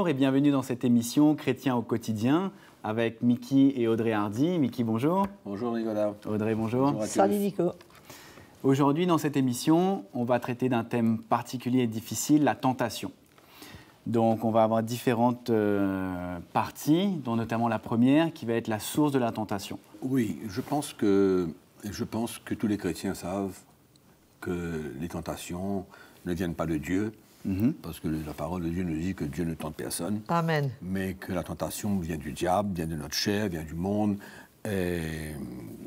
Bonjour et bienvenue dans cette émission Chrétien au quotidien avec Mickey et Audrey Hardy. Mickey, bonjour. Bonjour Nicolas. Audrey, bonjour. Bonjour à tous. Salut Nico. Aujourd'hui, dans cette émission, on va traiter d'un thème particulier et difficile, la tentation. Donc, on va avoir différentes parties, dont notamment la première, qui va être la source de la tentation. Oui, je pense que tous les chrétiens savent que les tentations ne viennent pas de Dieu, parce que la parole de Dieu nous dit que Dieu ne tente personne. Amen. Mais que la tentation vient du diable, vient de notre chair, vient du monde. Et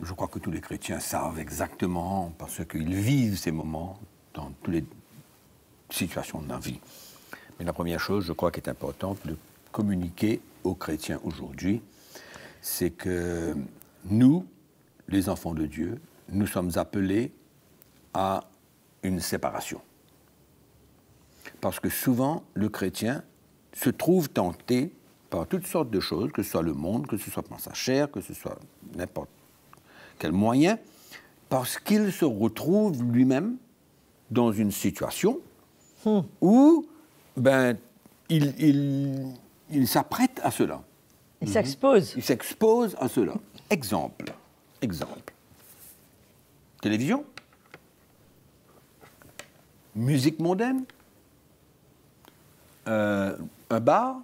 je crois que tous les chrétiens savent exactement, parce qu'ils vivent ces moments dans toutes les situations de la vie. Mais la première chose, je crois, qui est importante de communiquer aux chrétiens aujourd'hui, c'est que nous, les enfants de Dieu, nous sommes appelés à une séparation. Parce que souvent, le chrétien se trouve tenté par toutes sortes de choses, que ce soit le monde, que ce soit par sa chair, que ce soit n'importe quel moyen, parce qu'il se retrouve lui-même dans une situation où il s'apprête à cela. Il s'expose. Il s'expose à cela. Exemple. Télévision, musique mondaine, un bar,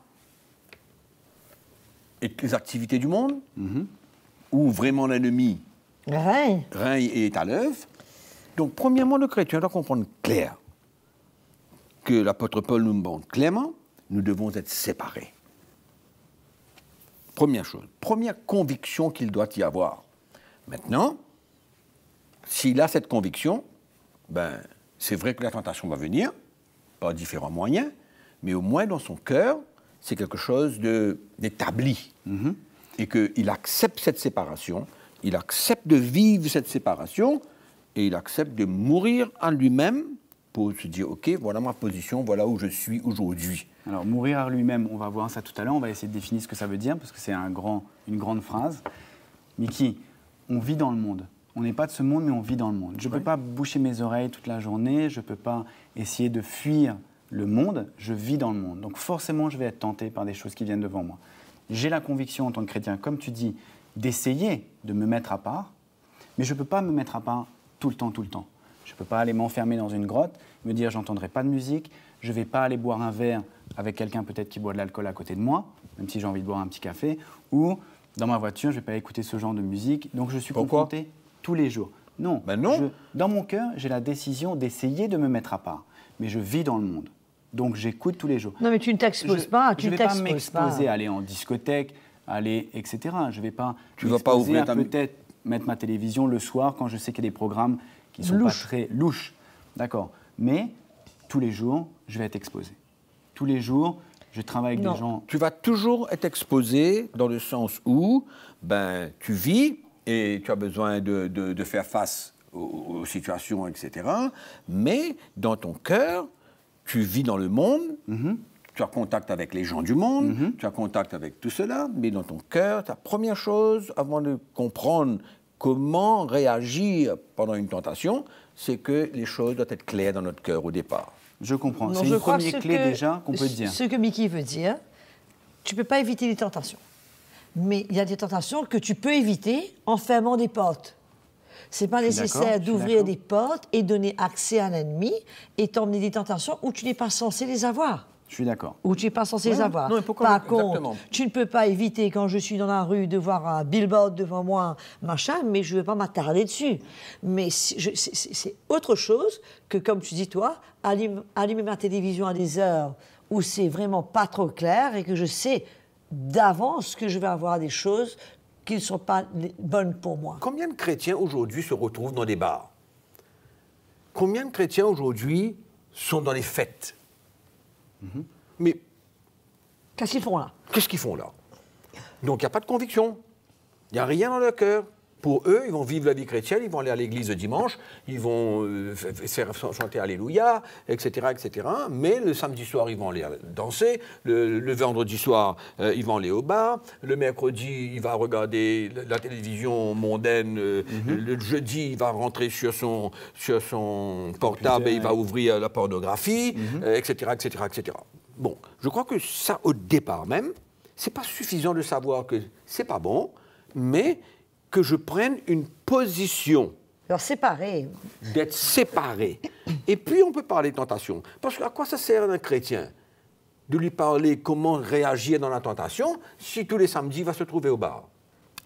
et les activités du monde, où vraiment l'ennemi règne et est à l'œuvre. Donc, premièrement, le chrétien doit comprendre clair que l'apôtre Paul nous montre clairement, nous devons être séparés. Première chose, première conviction qu'il doit y avoir. Maintenant, s'il a cette conviction, c'est vrai que la tentation va venir, par différents moyens, mais au moins dans son cœur, c'est quelque chose d'établi. Et qu'il accepte cette séparation, il accepte de vivre cette séparation, et il accepte de mourir à lui-même pour se dire, OK, voilà ma position, voilà où je suis aujourd'hui. Alors, mourir à lui-même, on va voir ça tout à l'heure, on va essayer de définir ce que ça veut dire, parce que c'est une grande phrase. Mickey, on vit dans le monde. On n'est pas de ce monde, mais on vit dans le monde. Je ne peux pas boucher mes oreilles toute la journée, je ne peux pas essayer de fuir le monde, je vis dans le monde. Donc forcément, je vais être tenté par des choses qui viennent devant moi. J'ai la conviction en tant que chrétien, comme tu dis, d'essayer de me mettre à part, mais je ne peux pas me mettre à part tout le temps. Je ne peux pas aller m'enfermer dans une grotte, me dire j'entendrai pas de musique, je ne vais pas aller boire un verre avec quelqu'un peut-être qui boit de l'alcool à côté de moi, même si j'ai envie de boire un petit café, ou dans ma voiture, je ne vais pas écouter ce genre de musique. Donc je suis confronté tous les jours. Non, dans mon cœur, j'ai la décision d'essayer de me mettre à part, mais je vis dans le monde. Donc j'écoute tous les jours. Non, mais tu ne t'exposes pas. Je ne vais pas m'exposer à aller en discothèque, etc. Je ne vais pas m'exposer à peut-être mettre ma télévision le soir quand je sais qu'il y a des programmes qui ne sont pas très louches. D'accord. Mais tous les jours, je vais être exposé. Tous les jours, je travaille avec des gens... Tu vas toujours être exposé dans le sens où tu vis et tu as besoin de faire face aux situations, etc. Mais dans ton cœur, tu vis dans le monde, tu as contact avec les gens du monde, tu as contact avec tout cela, mais dans ton cœur, ta première chose, avant de comprendre comment réagir pendant une tentation, c'est que les choses doivent être claires dans notre cœur au départ. Je comprends. C'est une première clé déjà qu'on peut dire. Ce que Mickey veut dire, tu ne peux pas éviter les tentations. Mais il y a des tentations que tu peux éviter en fermant des portes. Ce n'est pas nécessaire d'ouvrir des portes et donner accès à l'ennemi et t'emmener des tentations où tu n'es pas censé les avoir. Je suis d'accord. Où tu n'es pas censé les avoir. Par contre, tu ne peux pas éviter, quand je suis dans la rue, de voir un billboard devant moi, machin, mais je ne veux pas m'attarder dessus. Mais c'est autre chose que, comme tu dis toi, allumer ma télévision à des heures où c'est vraiment pas trop clair et que je sais d'avance que je vais avoir des choses qui ne sont pas bonnes pour moi. Combien de chrétiens aujourd'hui se retrouvent dans des bars? Combien de chrétiens aujourd'hui sont dans les fêtes? Mais qu'est-ce qu'ils font là? Qu'est-ce qu'ils font là? Donc il n'y a pas de conviction. Il n'y a rien dans leur cœur. Pour eux, ils vont vivre la vie chrétienne, ils vont aller à l'église le dimanche, ils vont faire chanter Alléluia, etc., etc. Mais le samedi soir, ils vont aller danser. Le vendredi soir, ils vont aller au bar. Le mercredi, il va regarder la télévision mondaine. Le jeudi, il va rentrer sur son portable et il va ouvrir la pornographie, etc., etc., etc. Bon, je crois que ça, au départ même, c'est pas suffisant de savoir que c'est pas bon, mais que je prenne une position. Alors séparé. D'être séparé. Et puis on peut parler de tentation. Parce qu'à quoi ça sert à un chrétien de lui parler comment réagir dans la tentation si tous les samedis il va se trouver au bar?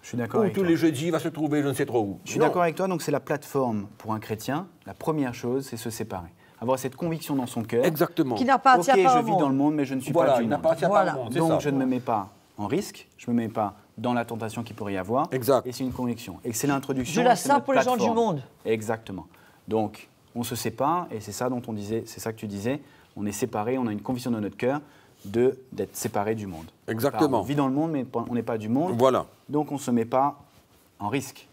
Je suis d'accord avec toi. Ou tous les jeudis il va se trouver je ne sais trop où. Je suis d'accord avec toi, donc c'est la plateforme pour un chrétien. La première chose, c'est se séparer. Avoir cette conviction dans son cœur. Exactement. Qui n'appartient pas au monde. Ok, je vis dans le monde, mais je ne suis pas du monde. N'appartient pas au monde. Donc je ne me mets pas en risque, je ne me mets pas dans la tentation qu'il pourrait y avoir. Exact. Et c'est une conviction. Et c'est l'introduction. Je la sers pour les gens du monde. Exactement. Donc on se sépare, et c'est ça dont on disait, c'est ça que tu disais, on est séparés, on a une conviction dans notre cœur d'être séparés du monde. Exactement. On vit dans le monde, mais on n'est pas du monde. Voilà. Donc on ne se met pas en risque.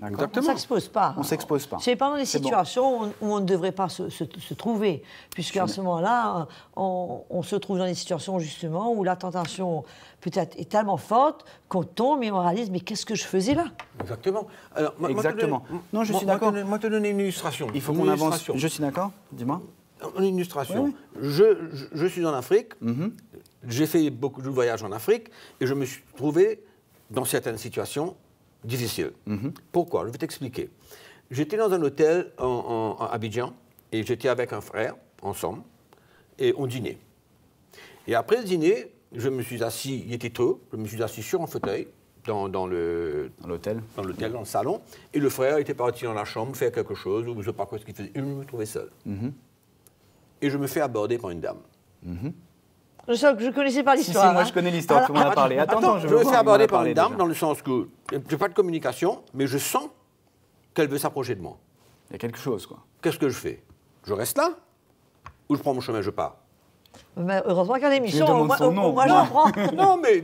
On ne s'expose pas. On ne s'expose pas. C'est pendant des situations où on ne devrait pas se trouver, puisqu'à ce moment-là, on se trouve dans des situations justement où la tentation peut-être est tellement forte qu'on tombe et on réalise mais qu'est-ce que je faisais là? Exactement. Alors, Exactement. Non, je suis d'accord. Moi, te donner une illustration. Il faut qu'on avance. Je suis d'accord. Dis-moi. Une illustration. Oui. Je suis en Afrique. J'ai fait beaucoup de voyages en Afrique et je me suis trouvé dans certaines situations difficiles. Pourquoi? Je vais t'expliquer. J'étais dans un hôtel à Abidjan et j'étais avec un frère ensemble et on dînait. Et après le dîner, je me suis assis, il était tôt, je me suis assis sur un fauteuil dans l'hôtel, dans le salon, et le frère était parti dans la chambre faire quelque chose, ou je ne sais pas quoi ce qu'il faisait, et je me trouvais seul. Et je me fais aborder par une dame. Je ne connaissais pas l'histoire. Si, moi je connais l'histoire, tu m'en as parlé. Attends, je me fais aborder par une dame dans le sens que je n'ai pas de communication, mais je sens qu'elle veut s'approcher de moi. Il y a quelque chose, quoi. Qu'est-ce que je fais? Je reste là ou je prends mon chemin, je pars? Mais heureusement qu'il y a l'émission, moi j'en prends. Non, mais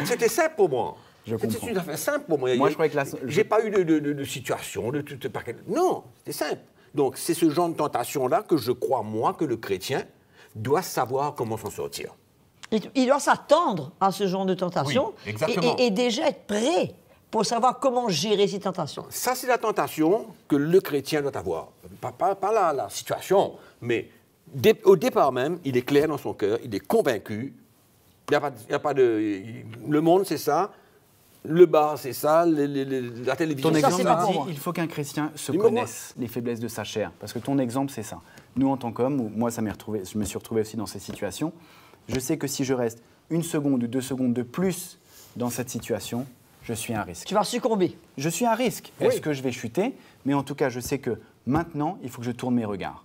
c'était simple pour moi. C'était une affaire simple pour moi. Moi, je croyais que j'ai pas eu de situation, non, c'était simple. Donc, c'est ce genre de tentation-là que je crois, moi, que le chrétien doit savoir comment s'en sortir. Il doit s'attendre à ce genre de tentation et déjà être prêt pour savoir comment gérer ces tentations. Ça, c'est la tentation que le chrétien doit avoir. Pas la situation, mais au départ même, il est clair dans son cœur, il est convaincu. Il n'y a pas de... Le monde, c'est ça. Le bar, c'est ça. La télévision, ton exemple ça. dit il faut qu'un chrétien se connaisse les faiblesses de sa chair. Parce que ton exemple, c'est ça. Nous, en tant qu'hommes, moi, je me suis retrouvé aussi dans ces situations. Je sais que si je reste 1 seconde ou 2 secondes de plus dans cette situation, je suis à risque. Tu vas succomber. Je suis à risque. Oui. Est-ce que je vais chuter? Mais en tout cas, je sais que maintenant, il faut que je tourne mes regards.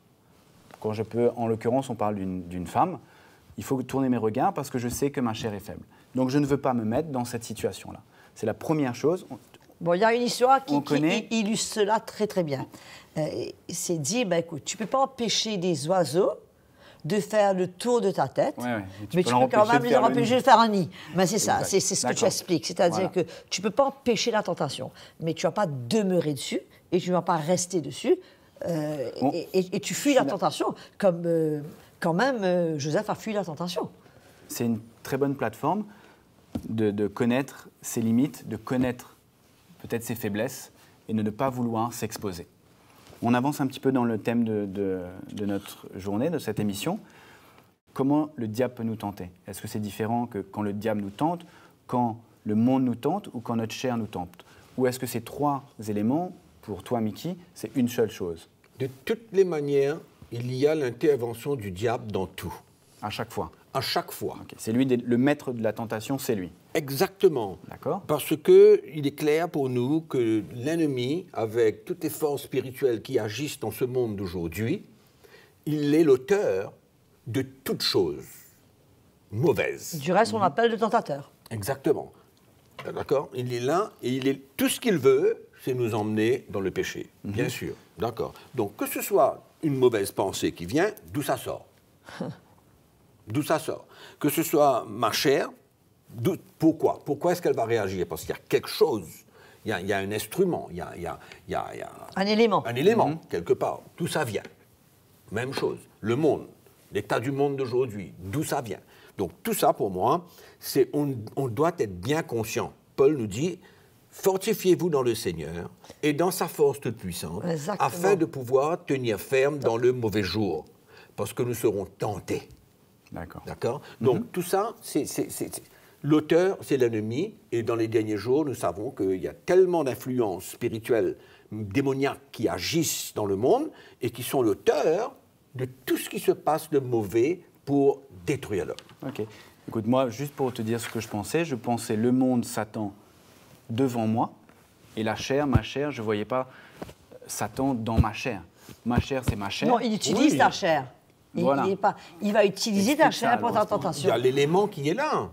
Quand je peux, en l'occurrence, on parle d'une femme, il faut tourner mes regards parce que je sais que ma chair est faible. Donc, je ne veux pas me mettre dans cette situation-là. C'est la première chose. Bon, il y a une histoire qui illustre cela très, très bien. C'est dire, écoute, tu ne peux pas empêcher des oiseaux de faire le tour de ta tête, mais tu peux quand même les empêcher de faire un nid. Mais c'est ça, c'est ce que tu expliques. C'est-à-dire que tu ne peux pas empêcher la tentation, mais tu ne vas pas demeurer dessus et tu ne vas pas rester dessus. Et tu fuis la tentation, comme quand même Joseph a fui la tentation. C'est une très bonne plateforme de connaître ses limites, de connaître peut-être ses faiblesses et de ne pas vouloir s'exposer. On avance un petit peu dans le thème de notre journée, de cette émission. Comment le diable peut nous tenter? Est-ce que c'est différent que quand le diable nous tente, quand le monde nous tente ou quand notre chair nous tente? Ou est-ce que ces 3 éléments, pour toi, Mickey, c'est une seule chose? De toutes les manières, il y a l'intervention du diable dans tout. À chaque fois? À chaque fois. Okay. C'est lui, le maître de la tentation, c'est lui. Exactement. D'accord. Parce qu'il est clair pour nous que l'ennemi, avec toutes les forces spirituelles qui agissent dans ce monde d'aujourd'hui, il est l'auteur de toutes choses mauvaises. Du reste, on l'appelle le tentateur. Exactement. D'accord? Il est là et tout ce qu'il veut, c'est nous emmener dans le péché. Bien sûr. D'accord. Donc, que ce soit une mauvaise pensée qui vient, d'où ça sort? D'où ça sort? Que ce soit ma chair, pourquoi? Pourquoi est-ce qu'elle va réagir? Parce qu'il y a quelque chose, il y a un instrument, il y a un élément. Un élément, quelque part. D'où ça vient? Même chose. Le monde, l'état du monde d'aujourd'hui, d'où ça vient? Donc tout ça, pour moi, on doit être bien conscient. Paul nous dit, fortifiez-vous dans le Seigneur et dans sa force toute puissante, afin de pouvoir tenir ferme dans le mauvais jour, parce que nous serons tentés. D'accord. Donc tout ça, l'auteur, c'est l'ennemi. Et dans les derniers jours, nous savons qu'il y a tellement d'influences spirituelles, démoniaques qui agissent dans le monde et qui sont l'auteur de tout ce qui se passe de mauvais pour détruire l'homme. Ok. Écoute, moi, juste pour te dire ce que je pensais le monde, Satan, devant moi, et la chair, ma chair, je ne voyais pas Satan dans ma chair. Ma chair, c'est ma chair. Non, il utilise ta chair. Voilà. Il va utiliser ta chair pour ta tentation. Il y a l'élément qui est là.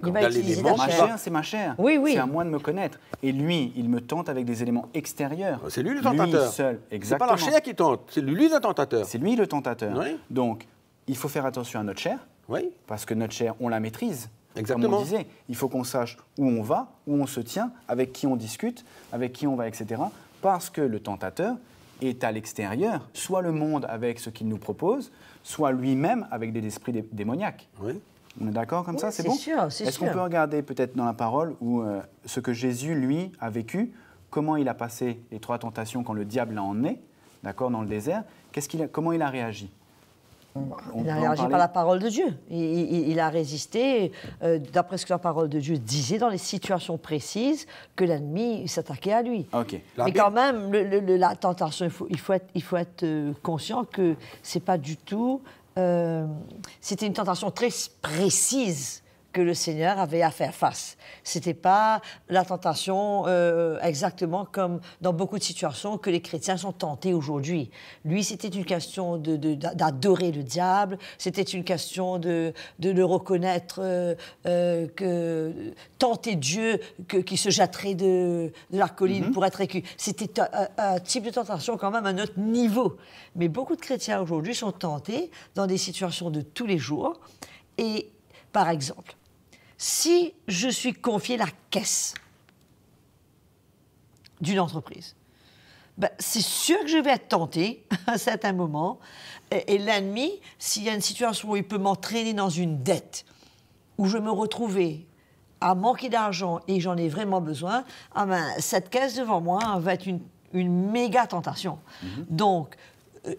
Il va utiliser ta Ma chair. chair, c'est ma chair. Oui, oui. C'est à moi de me connaître. Et lui, il me tente avec des éléments extérieurs. C'est lui le tentateur. Lui seul, exactement. C'est pas la chair qui tente, c'est lui le tentateur. C'est lui le tentateur. Oui. Donc, il faut faire attention à notre chair. Oui. Parce que notre chair, on la maîtrise. Exactement. Comme on disait, il faut qu'on sache où on va, où on se tient, avec qui on discute, avec qui on va, etc. Parce que le tentateur est à l'extérieur, soit le monde avec ce qu'il nous propose, soit lui-même avec des esprits démoniaques. Oui. On est d'accord comme ça, c'est bon? C'est sûr, c'est sûr. Est-ce qu'on peut regarder peut-être dans la parole où ce que Jésus, lui, a vécu, comment il a passé les 3 tentations quand le diable l'a emmené, d'accord, dans le désert, comment il a réagi? Il a réagi par la parole de Dieu. Il a résisté, d'après ce que la parole de Dieu disait, dans les situations précises, que l'ennemi s'attaquait à lui. Ok. Mais quand même, la tentation, il faut être conscient que c'est pas du tout... c'était une tentation très précise que le Seigneur avait à faire face. C'était pas la tentation exactement comme dans beaucoup de situations que les chrétiens sont tentés aujourd'hui. Lui, c'était une question d'adorer le diable, c'était une question de le reconnaître, tenter Dieu, qui se jetterait de la colline pour être écu. C'était un type de tentation quand même à notre niveau. Mais beaucoup de chrétiens aujourd'hui sont tentés dans des situations de tous les jours. Et, par exemple, si je suis confié la caisse d'une entreprise, ben, c'est sûr que je vais être tenté à un certain moment. Et l'ennemi, s'il y a une situation où il peut m'entraîner dans une dette, où je me retrouvais à manquer d'argent et j'en ai vraiment besoin, ah ben, cette caisse devant moi va être une méga tentation. Donc,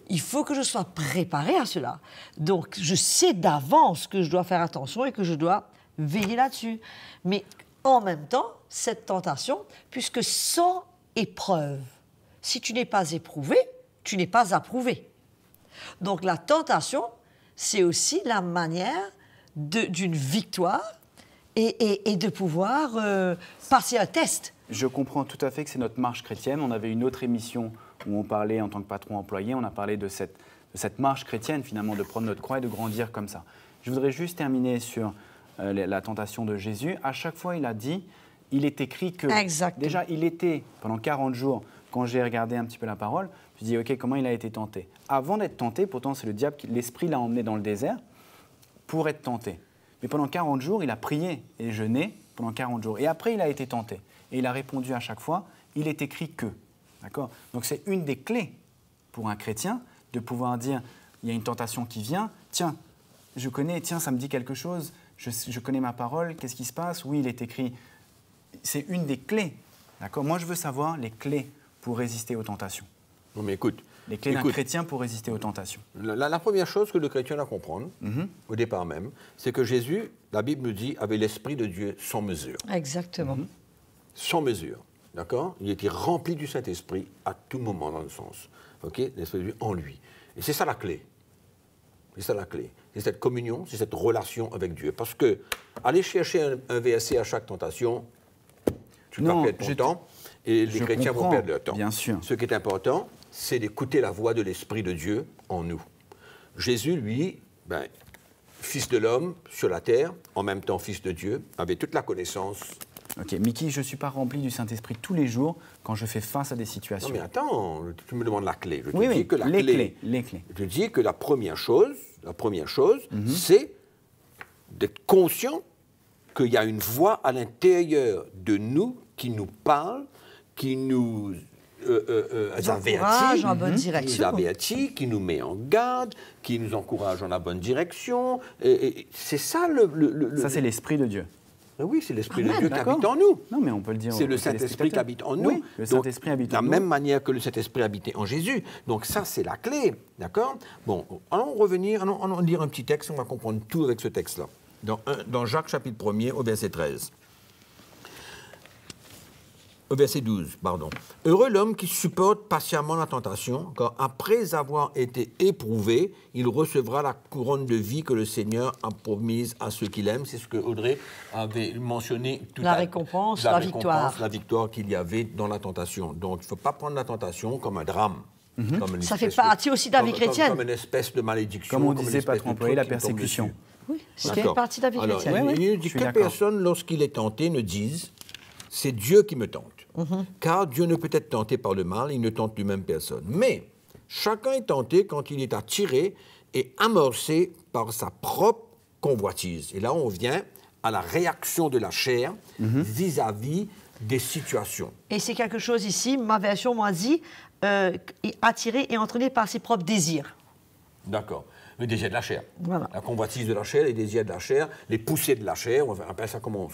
il faut que je sois préparé à cela. Donc, je sais d'avance que je dois faire attention et que je dois veiller là-dessus. Mais en même temps, cette tentation, puisque sans épreuve, si tu n'es pas éprouvé, tu n'es pas approuvé. Donc la tentation, c'est aussi la manière d'une victoire et de pouvoir passer un test. Je comprends tout à fait que c'est notre marche chrétienne. On avait une autre émission où on parlait en tant que patron employé, on a parlé de cette marche chrétienne finalement, de prendre notre croix et de grandir comme ça. Je voudrais juste terminer sur la tentation de Jésus. À chaque fois, il a dit, il est écrit que... Exactement. Déjà, il était, pendant 40 jours, quand j'ai regardé un petit peu la parole, je dis, ok, comment il a été tenté? Avant d'être tenté, pourtant c'est le diable, l'esprit l'a emmené dans le désert pour être tenté. Mais pendant 40 jours, il a prié et jeûné pendant 40 jours. Et après, il a été tenté. Et il a répondu à chaque fois, il est écrit que. D'accord? Donc c'est une des clés pour un chrétien de pouvoir dire, il y a une tentation qui vient, tiens, je connais, tiens, ça me dit quelque chose, je connais ma parole, qu'est-ce qui se passe? Oui, il est écrit. C'est une des clés. D'accord? Moi, je veux savoir les clés pour résister aux tentations. Non, mais écoute. Les clés d'un chrétien pour résister aux tentations. La première chose que le chrétien doit comprendre, au départ même, c'est que Jésus, la Bible nous dit, avait l'Esprit de Dieu sans mesure. Exactement. Sans mesure. D'accord? Il était rempli du Saint-Esprit à tout moment, dans le sens. OK? L'Esprit de Dieu en lui. Et c'est ça la clé. C'est ça la clé. C'est cette communion, c'est cette relation avec Dieu. Parce que aller chercher un verset à chaque tentation, tu vas perdre ton temps et les chrétiens vont perdre leur temps. Bien sûr. Ce qui est important, c'est d'écouter la voix de l'Esprit de Dieu en nous. Jésus, lui, fils de l'homme sur la terre, en même temps fils de Dieu, avait toute la connaissance. Ok, Mickey, je ne suis pas rempli du Saint-Esprit tous les jours quand je fais face à des situations. Non mais attends, tu me demandes la clé. Je te dis que les clés. Je te dis que la première chose, c'est d'être conscient qu'il y a une voix à l'intérieur de nous qui nous parle, qui nous avertit, en bonne direction. Qui nous avertit, qui nous met en garde, qui nous encourage en la bonne direction. Et c'est ça Ça, c'est l'Esprit de Dieu. Oui, c'est l'Esprit de Dieu qui habite en nous. Non, mais on peut le dire. C'est le Saint-Esprit qui habite en nous. Oui, le Saint-Esprit habite en nous. De la même manière que le Saint-Esprit habitait en Jésus. Donc ça, c'est la clé. D'accord? Bon, allons revenir, allons lire un petit texte, on va comprendre tout avec ce texte-là. Dans Jacques chapitre 1er, au verset 13. Au verset 12, pardon. « Heureux l'homme qui supporte patiemment la tentation, car après avoir été éprouvé, il recevra la couronne de vie que le Seigneur a promise à ceux qu'il aime. » C'est ce que Audrey avait mentionné tout à l'heure. La récompense, la victoire. La victoire qu'il y avait dans la tentation. Donc, il ne faut pas prendre la tentation comme un drame. Ça fait partie aussi de la vie chrétienne. Comme une espèce de malédiction. Comme on disait, Patron Employé, la persécution. Oui, ça fait partie de la vie chrétienne. Alors, il dit que personne, lorsqu'il est tenté, ne dise « c'est Dieu qui me tente ». Car Dieu ne peut être tenté par le mal, il ne tente lui-même personne. Mais chacun est tenté quand il est attiré et amorcé par sa propre convoitise. Et là, on vient à la réaction de la chair vis-à-vis des situations. Et c'est quelque chose ici, ma version m'a dit, attiré et entraîné par ses propres désirs. D'accord. Le désir de la chair. Voilà. La convoitise de la chair, les désirs de la chair, les poussées de la chair, on va appeler ça comment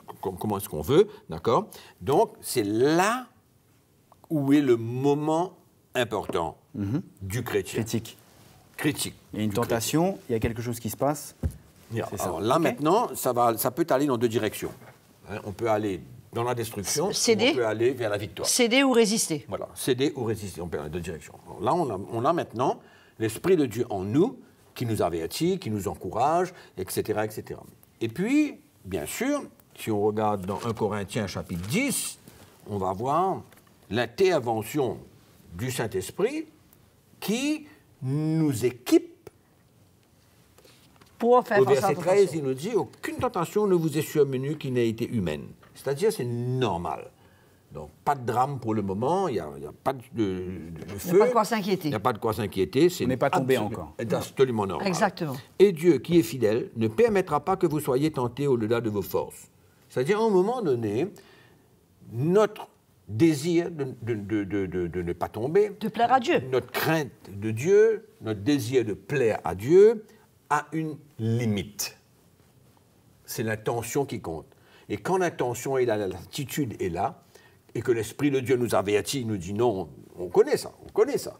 est-ce qu'on veut, d'accord? Donc, c'est là où est le moment important du chrétien. Critique. Il y a une tentation, il y a quelque chose qui se passe. Alors là, maintenant, ça peut aller dans deux directions. On peut aller dans la destruction, on peut aller vers la victoire. Céder ou résister. Voilà, céder ou résister, on peut aller dans deux directions. Alors là, on a maintenant l'Esprit de Dieu en nous, qui nous avertit, qui nous encourage, etc., etc. Et puis, bien sûr, si on regarde dans 1 Corinthiens chapitre 10, on va voir l'intervention du Saint-Esprit qui nous équipe. Pour faire au verset 13, il nous dit « Aucune tentation ne vous est survenue qui n'ait été humaine ». C'est-à-dire, c'est normal. Donc, pas de drame pour le moment, il n'y a pas de feu. Il n'y a pas de quoi s'inquiéter. Il n'y a pas de quoi s'inquiéter. On n'est pas tombé encore. C'est absolument normal. Exactement. Et Dieu, qui est fidèle, ne permettra pas que vous soyez tentés au-delà de vos forces. C'est-à-dire, à un moment donné, notre désir de ne pas tomber... De plaire à Dieu. Notre crainte de Dieu, notre désir de plaire à Dieu, a une limite. C'est l'intention qui compte. Et quand l'intention est là, l'attitude est là, et que l'Esprit de Dieu nous avertit, il nous dit non, on connaît ça.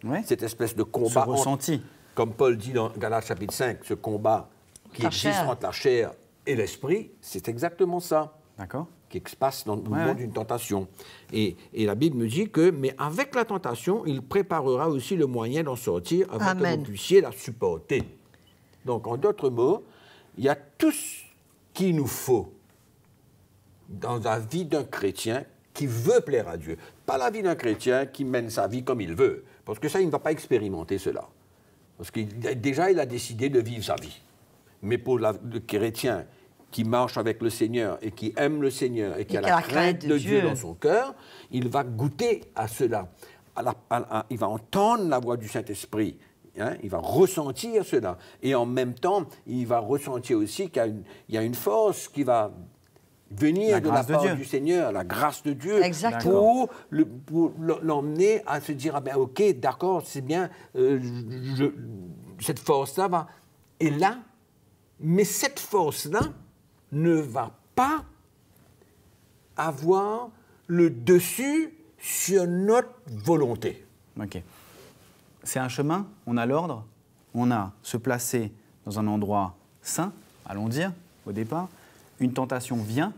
Ouais. Cette espèce de combat. Ce ressenti. Comme Paul dit dans Galates chapitre 5, ce combat qui existe entre la chair et l'esprit, c'est exactement ça. D'accord. Qui se passe dans le moment d'une tentation. Et la Bible me dit que, mais avec la tentation, il préparera aussi le moyen d'en sortir afin que vous puissiez la supporter. Donc, en d'autres mots, il y a tout ce qu'il nous faut dans la vie d'un chrétien qui veut plaire à Dieu. Pas la vie d'un chrétien qui mène sa vie comme il veut. Parce que ça, il ne va pas expérimenter cela. Parce que déjà, il a décidé de vivre sa vie. Mais pour le chrétien qui marche avec le Seigneur et qui aime le Seigneur et qui a la crainte de Dieu dans son cœur, il va goûter à cela. Il va entendre la voix du Saint-Esprit. Il va ressentir cela. Et en même temps, il va ressentir aussi qu'il y a une force qui va venir de la part du Seigneur, la grâce de Dieu, pour l'emmener à se dire, ah ben ok, d'accord, c'est bien, cette force-là va... Et là, mais cette force-là ne va pas avoir le dessus sur notre volonté. Ok. C'est un chemin, on a l'ordre, on a se placer dans un endroit saint, allons dire, au départ. Une tentation vient,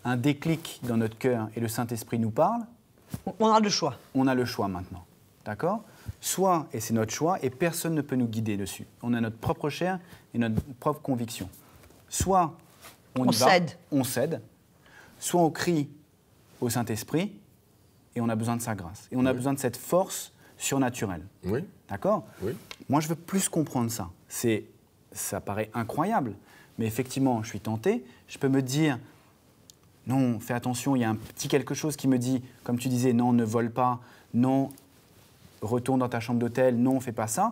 un déclic dans notre cœur et le Saint-Esprit nous parle. On a le choix. On a le choix maintenant, d'accord ? Soit, et c'est notre choix, et personne ne peut nous guider dessus. On a notre propre chair et notre propre conviction. Soit on cède, soit on crie au Saint-Esprit et on a besoin de sa grâce. Et on a besoin de cette force surnaturelle. Oui. D'accord ? Oui. Moi, je veux plus comprendre ça. Ça paraît incroyable, mais effectivement, je suis tenté. Je peux me dire, non, fais attention, il y a un petit quelque chose qui me dit, comme tu disais, non, ne vole pas, non, retourne dans ta chambre d'hôtel, non, fais pas ça.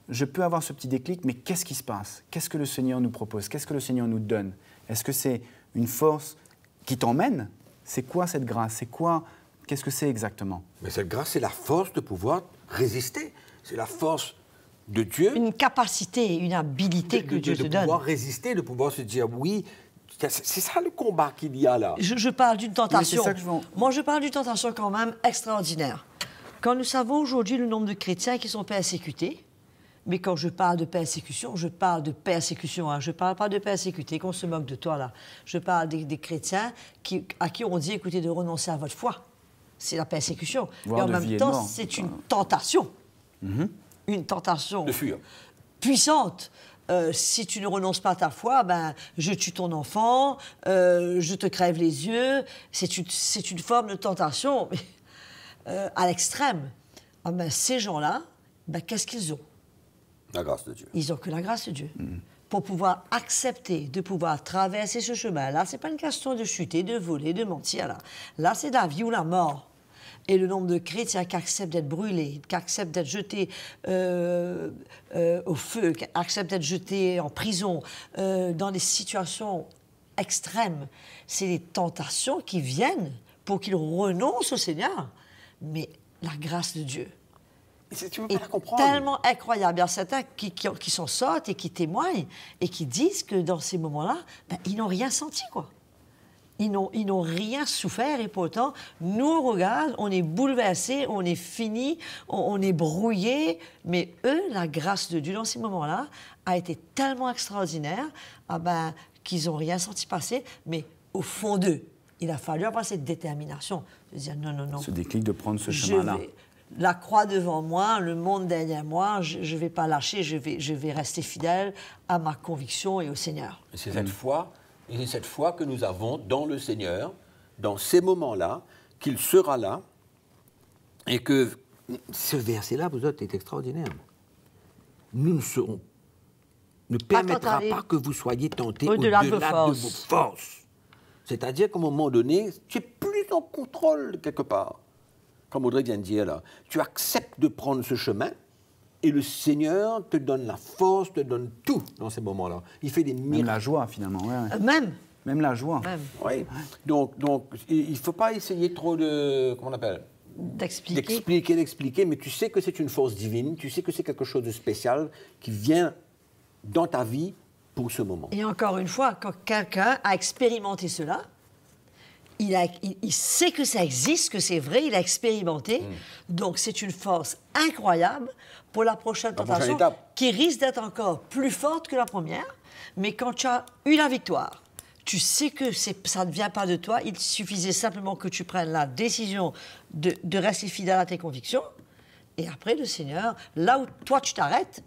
Je peux avoir ce petit déclic, mais qu'est-ce qui se passe ? Qu'est-ce que le Seigneur nous propose ? Qu'est-ce que le Seigneur nous donne ? Est-ce que c'est une force qui t'emmène ? C'est quoi cette grâce ? Qu'est-ce que c'est exactement ? Mais cette grâce, c'est la force de pouvoir résister. C'est la force de Dieu. Une capacité, une habilité que Dieu te donne. De pouvoir résister, de pouvoir se dire, oui, C'est ça le combat qu'il y a là. Je parle d'une tentation. Oui, Moi, je parle d'une tentation quand même extraordinaire. Quand nous savons aujourd'hui le nombre de chrétiens qui sont persécutés, mais quand je parle de persécution, je parle de persécution. Hein. Je ne parle pas de persécuter, qu'on se moque de toi, là. Je parle des chrétiens à qui on dit, écoutez, de renoncer à votre foi. C'est la persécution. Voire et en même temps, c'est une tentation. Une tentation de fuir. Puissante. Si tu ne renonces pas à ta foi, ben, je tue ton enfant, je te crève les yeux. C'est une forme de tentation à l'extrême. Ah ben, ces gens-là, ben, qu'est-ce qu'ils ont? La grâce de Dieu. Ils n'ont que la grâce de Dieu. Pour pouvoir accepter, de pouvoir traverser ce chemin-là, ce n'est pas une question de chuter, de voler, de mentir. Là c'est la vie ou la mort. Et le nombre de chrétiens qui acceptent d'être brûlés, qui acceptent d'être jetés au feu, qui acceptent d'être jetés en prison, dans des situations extrêmes, c'est des tentations qui viennent pour qu'ils renoncent au Seigneur. Mais la grâce de Dieu tu veux est pas comprendre. tellement incroyable. Il y a certains qui s'en sortent et qui témoignent et qui disent que dans ces moments-là, ben, ils n'ont rien senti, quoi. Ils n'ont rien souffert et pourtant, nous, on regarde, on est bouleversés, on est finis, on est brouillés. Mais eux, la grâce de Dieu dans ces moments-là a été tellement extraordinaire ben, qu'ils n'ont rien senti passer. Mais au fond d'eux, il a fallu avoir cette détermination de dire non, non, non. Ce déclic de prendre ce chemin-là. La croix devant moi, le monde derrière moi, je ne vais pas lâcher, je vais rester fidèle à ma conviction et au Seigneur. Et c'est cette foi que nous avons dans le Seigneur, dans ces moments-là, qu'il sera là, et que ce verset-là, vous autres, est extraordinaire. Ne permettra pas que vous soyez tentés au-delà de vos forces. C'est-à-dire qu'à un moment donné, tu es plus en contrôle quelque part. Comme Audrey vient de dire là, tu acceptes de prendre ce chemin et le Seigneur te donne la force, te donne tout dans ces moments-là. Il fait des miracles. Même la joie, finalement. Ouais. Même la joie. Même. Oui. Donc il ne faut pas essayer trop de... Comment on appelle? D'expliquer, mais tu sais que c'est une force divine, tu sais que c'est quelque chose de spécial qui vient dans ta vie pour ce moment. Et encore une fois, quand quelqu'un a expérimenté cela, il sait que ça existe, que c'est vrai, il a expérimenté. Donc, c'est une force incroyable pour la prochaine tentation qui risque d'être encore plus forte que la première. Mais quand tu as eu la victoire, tu sais que ça ne vient pas de toi. Il suffisait simplement que tu prennes la décision de rester fidèle à tes convictions. Et après, le Seigneur, là où toi, tu t'arrêtes,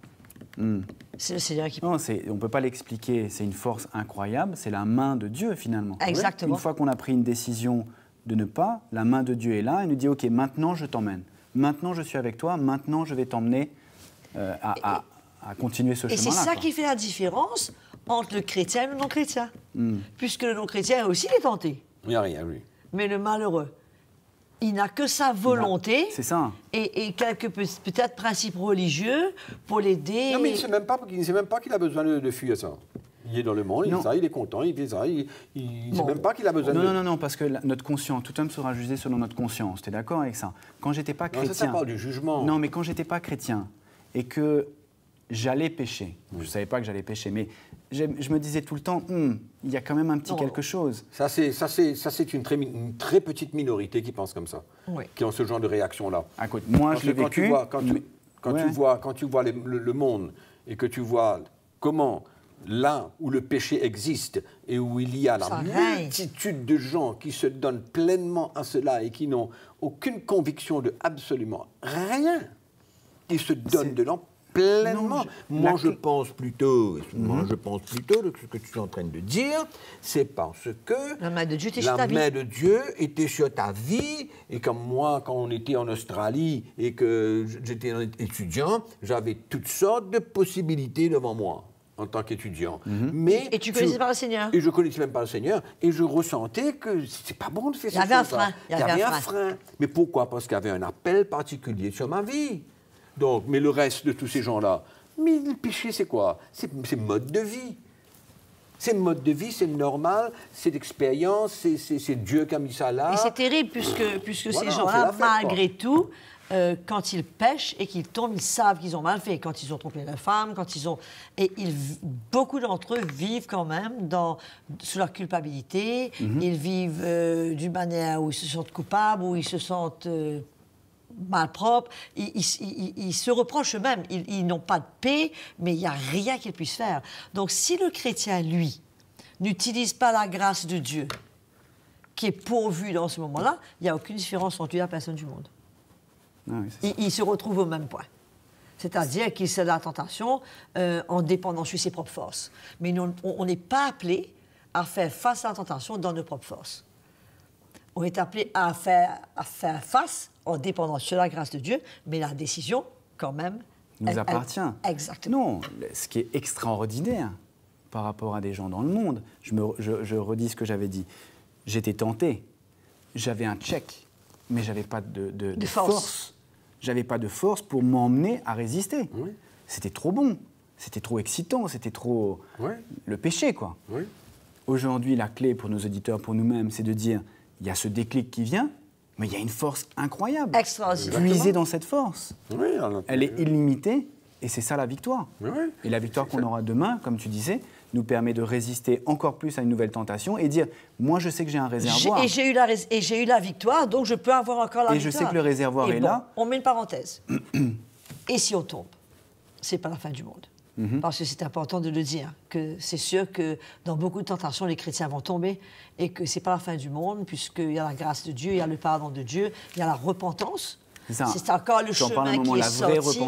c'est le Seigneur qui... Non, on ne peut pas l'expliquer. C'est une force incroyable. C'est la main de Dieu, finalement. Exactement. Une fois qu'on a pris une décision de ne pas, la main de Dieu est là et nous dit « Ok, maintenant, je t'emmène. Maintenant, je suis avec toi. Maintenant, je vais t'emmener à continuer ce chemin-là. » Et c'est ça qui fait la différence entre le chrétien et le non-chrétien. Puisque le non-chrétien aussi est tenté. Il n'y a rien, oui. Mais le malheureux, il n'a que sa volonté et quelques peut-être principes religieux pour l'aider. Non, mais il ne sait même pas qu'il a besoin de fuir ça. Il est dans le monde, il est content, il fait ça, il ne sait même pas qu'il a besoin de... Non, parce que notre conscience, tout homme sera jugé selon notre conscience. Tu es d'accord avec ça? Quand j'étais pas chrétien... Ça parle du jugement. Non, mais quand j'étais pas chrétien et que j'allais pécher, je ne savais pas que j'allais pécher, mais je me disais tout le temps, il y a quand même un petit quelque chose. Ça, c'est une très petite minorité qui pense comme ça, qui ont ce genre de réaction-là. Écoute, moi, je l'ai vécu. Quand tu vois le monde et que tu vois comment, là où le péché existe et où il y a la multitude de gens qui se donnent pleinement à cela et qui n'ont aucune conviction de absolument rien, ils se donnent de l'en pleinement. Moi, je pense plutôt que ce que tu es en train de dire, c'est parce que la main de Dieu était sur ta vie. Et comme moi, quand on était en Australie et que j'étais étudiant, j'avais toutes sortes de possibilités devant moi en tant qu'étudiant. Et tu connaissais pas le Seigneur. Et je connaissais même pas le Seigneur. Et je ressentais que c'était pas bon de faire ça. Il y avait un frein. Mais pourquoi? Parce qu'il y avait un appel particulier sur ma vie. Donc, mais le reste de tous ces gens-là, mais le péché, c'est quoi? C'est mode de vie. C'est mode de vie, c'est normal, c'est l'expérience, c'est Dieu qui a mis ça là. Et c'est terrible puisque ces gens-là, malgré tout, quand ils pêchent et qu'ils tombent, ils savent qu'ils ont mal fait. Quand ils ont trompé leur femme, beaucoup d'entre eux vivent quand même sous leur culpabilité. Ils vivent d'une manière où ils se sentent coupables, où ils se sentent malpropres. Ils se reprochent eux-mêmes. Ils n'ont pas de paix, mais il n'y a rien qu'ils puissent faire. Donc si le chrétien, lui, n'utilise pas la grâce de Dieu, qui est pourvue dans ce moment-là, il n'y a aucune différence entre lui et la personne du monde. Ah oui, il se retrouve au même point. C'est-à-dire qu'il cède à la tentation en dépendant sur ses propres forces. Mais on n'est pas appelé à faire face à la tentation dans nos propres forces. On est appelé à faire face en dépendant sur la grâce de Dieu, mais la décision, quand même, nous appartient. Exactement. Non, ce qui est extraordinaire par rapport à des gens dans le monde, je redis ce que j'avais dit. J'étais tenté, j'avais un check, mais j'avais pas de force. J'avais pas de force pour m'emmener à résister. Oui. C'était trop bon, c'était trop excitant, c'était trop le péché, quoi. Oui. Aujourd'hui, la clé pour nos auditeurs, pour nous-mêmes, c'est de dire, il y a ce déclic qui vient, mais il y a une force incroyable. Extraordinaire. Puiser dans cette force. Oui, elle est illimitée, et c'est ça la victoire. Oui. Et la victoire qu'on aura demain, comme tu disais, nous permet de résister encore plus à une nouvelle tentation et dire, moi je sais que j'ai un réservoir. Et j'ai eu la victoire, donc je peux avoir encore la victoire. Et je sais que le réservoir est là. On met une parenthèse. Et si on tombe, c'est pas la fin du monde. Parce que c'est important de le dire, que c'est sûr que dans beaucoup de tentations, les chrétiens vont tomber et que c'est pas la fin du monde, puisqu'il y a la grâce de Dieu, il y a le pardon de Dieu, il y a la repentance. C'est encore le chemin qui est sorti,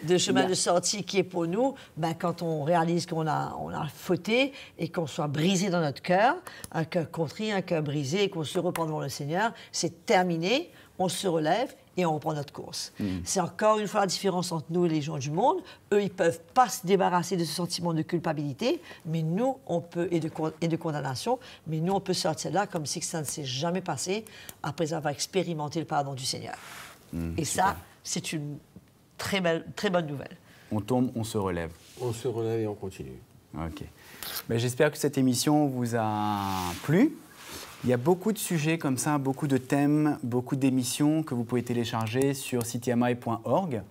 le chemin de sortie qui est pour nous, quand on réalise qu'on a fauté et qu'on soit brisé dans notre cœur, un cœur contrit, un cœur brisé, et qu'on se repent devant le Seigneur, c'est terminé, on se relève et on reprend notre course. C'est encore une fois la différence entre nous et les gens du monde. Eux, ils ne peuvent pas se débarrasser de ce sentiment de culpabilité, mais nous, on peut, et de condamnation, mais nous, on peut sortir de là comme si ça ne s'est jamais passé après avoir expérimenté le pardon du Seigneur. Et ça, c'est une très bonne nouvelle. On tombe, on se relève. On se relève et on continue. Ok. J'espère que cette émission vous a plu. Il y a beaucoup de sujets comme ça, beaucoup de thèmes, beaucoup d'émissions que vous pouvez télécharger sur citimi.org.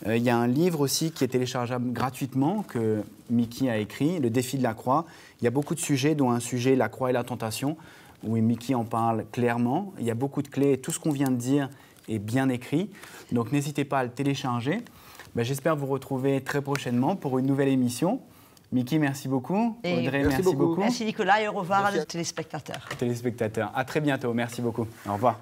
Il y a un livre aussi qui est téléchargeable gratuitement que Mickey a écrit, Le défi de la croix. Il y a beaucoup de sujets, dont un sujet, la croix et la tentation, où Mickey en parle clairement. Il y a beaucoup de clés, tout ce qu'on vient de dire est bien écrit. Donc n'hésitez pas à le télécharger. J'espère vous retrouver très prochainement pour une nouvelle émission. Mickey, merci beaucoup. Et Audrey, merci beaucoup. Merci Nicolas et au revoir à nos téléspectateurs. À très bientôt, merci beaucoup. Au revoir.